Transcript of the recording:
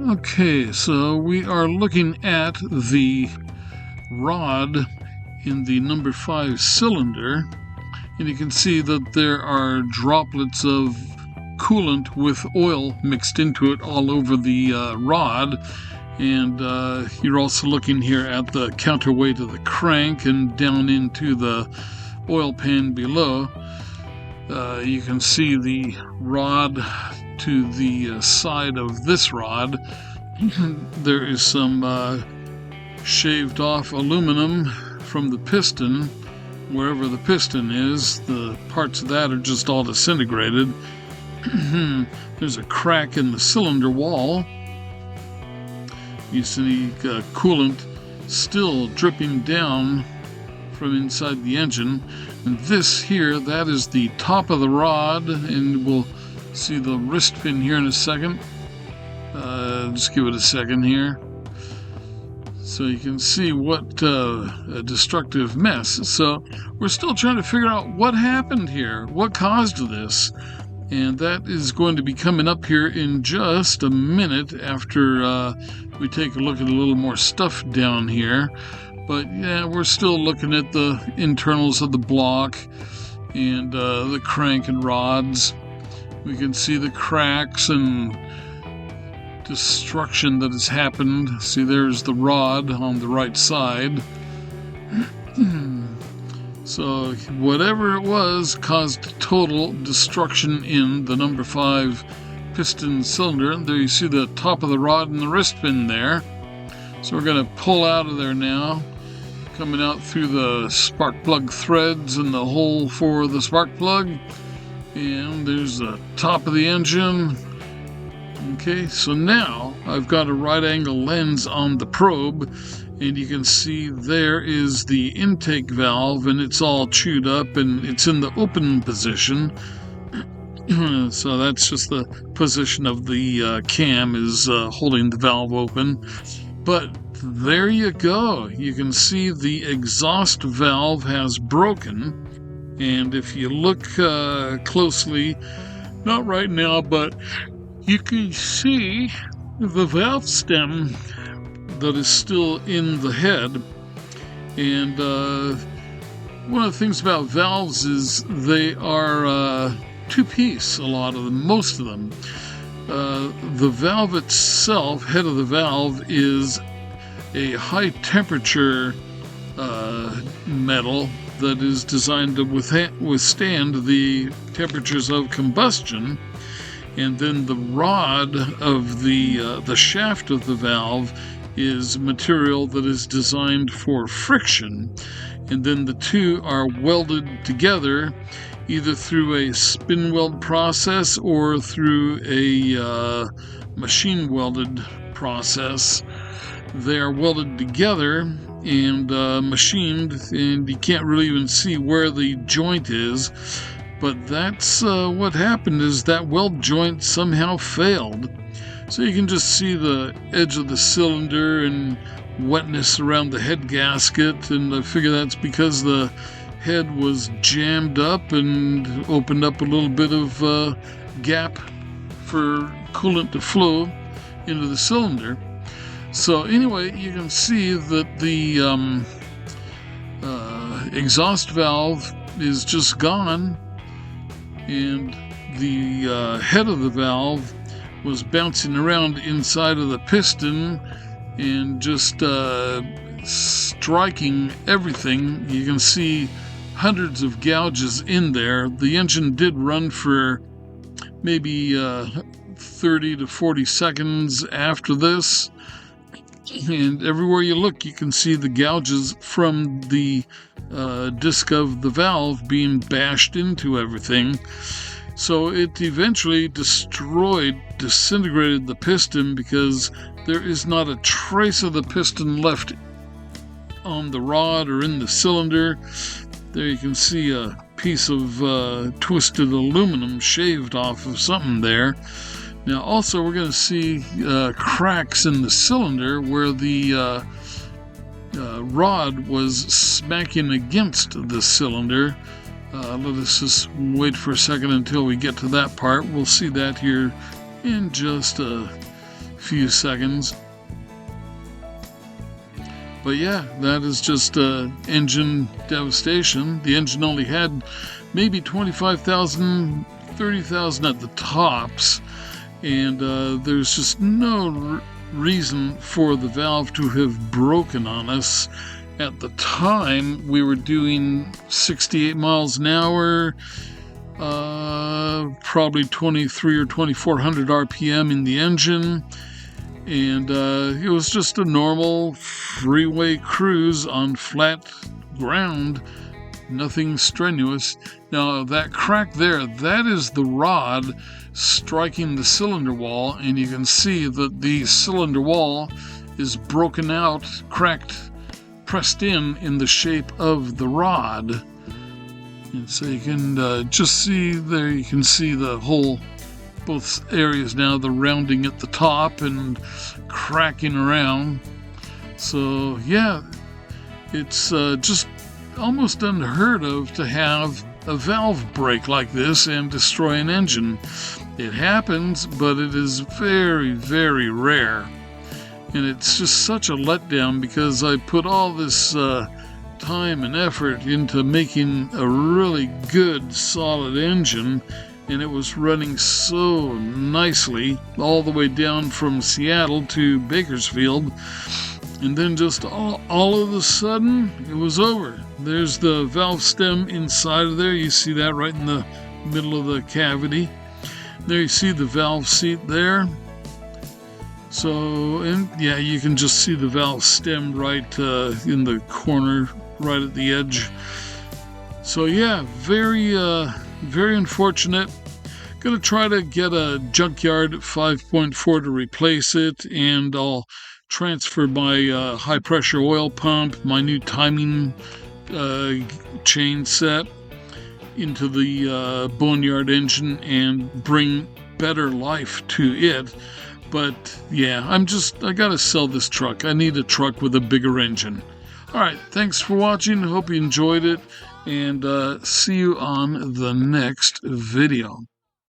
Okay, so we are looking at the rod in the number 5 cylinder, and you can see that there are droplets of coolant with oil mixed into it all over the rod. And you're also looking here at the counterweight of the crank and down into the oil pan below. You can see the rod to the side of this rod. There is some shaved off aluminum from the piston. Wherever the piston is, the parts of that are just all disintegrated. There's a crack in the cylinder wall. You see coolant still dripping down from inside the engine. And this here, that is the top of the rod, and we'll see the wrist pin here in a second. Just give it a second here. So you can see what a destructive mess. So we're still trying to figure out what happened here, what caused this. And that is going to be coming up here in just a minute after we take a look at a little more stuff down here. But yeah, we're still looking at the internals of the block and the crank and rods. We can see the cracks and destruction that has happened. See, there's the rod on the right side. So whatever it was caused total destruction in the number 5 piston cylinder. There you see the top of the rod and the wrist pin there. So we're going to pull out of there now, coming out through the spark plug threads and the hole for the spark plug. And there's the top of the engine. Okay, so now I've got a right angle lens on the probe, and you can see there is the intake valve, and it's all chewed up and it's in the open position. So that's just the position of the cam is holding the valve open. But there you go. You can see the exhaust valve has broken. And if you look closely, not right now, but you can see the valve stem that is still in the head. And one of the things about valves is they are two-piece, a lot of them, most of them. The valve itself, head of the valve, is a high-temperature metal that is designed to withstand the temperatures of combustion. And then the rod of the shaft of the valve is material that is designed for friction. And then the two are welded together either through a spin weld process or through a machine welded process. They are welded together and machined, and you can't really even see where the joint is. But that's what happened, is that weld joint somehow failed. So you can just see the edge of the cylinder and wetness around the head gasket, and I figure that's because the head was jammed up and opened up a little bit of gap for coolant to flow into the cylinder. So anyway, you can see that the exhaust valve is just gone, and the head of the valve was bouncing around inside of the piston and just striking everything. You can see hundreds of gouges in there. The engine did run for maybe 30 to 40 seconds after this, and everywhere you look you can see the gouges from the disc of the valve being bashed into everything. So it eventually disintegrated the piston, because there is not a trace of the piston left on the rod or in the cylinder. There you can see a piece of twisted aluminum shaved off of something there. Now also we're going to see cracks in the cylinder where the rod was smacking against the cylinder. Let us just wait for a second until we get to that part. We'll see that here in just a few seconds. But yeah, that is just engine devastation. The engine only had maybe 25,000, 30,000 at the tops, and there's just no reason for the valve to have broken on us. At the time, we were doing 68 miles an hour, probably 23 or 2400 RPM in the engine. And it was just a normal freeway cruise on flat ground, nothing strenuous. Now, that crack there, that is the rod striking the cylinder wall, and you can see that the cylinder wall is broken out, cracked, pressed in the shape of the rod. And so you can just see there, you can see the whole both areas now, the rounding at the top and cracking around. So yeah, it's just almost unheard of to have a valve break like this and destroy an engine. It happens, but it is very, very rare. And it's just such a letdown because I put all this time and effort into making a really good, solid engine, and it was running so nicely all the way down from Seattle to Bakersfield. And then just all of a sudden, it was over. There's the valve stem inside of there. You see that right in the middle of the cavity. There you see the valve seat there. So, and yeah, you can just see the valve stem right in the corner, right at the edge. So yeah, very unfortunate. Gonna try to get a junkyard 5.4 to replace it, and I'll transfer my high pressure oil pump, my new timing chain set into the boneyard engine and bring better life to it. But yeah, I gotta sell this truck. I need a truck with a bigger engine. Alright, thanks for watching. Hope you enjoyed it, and see you on the next video.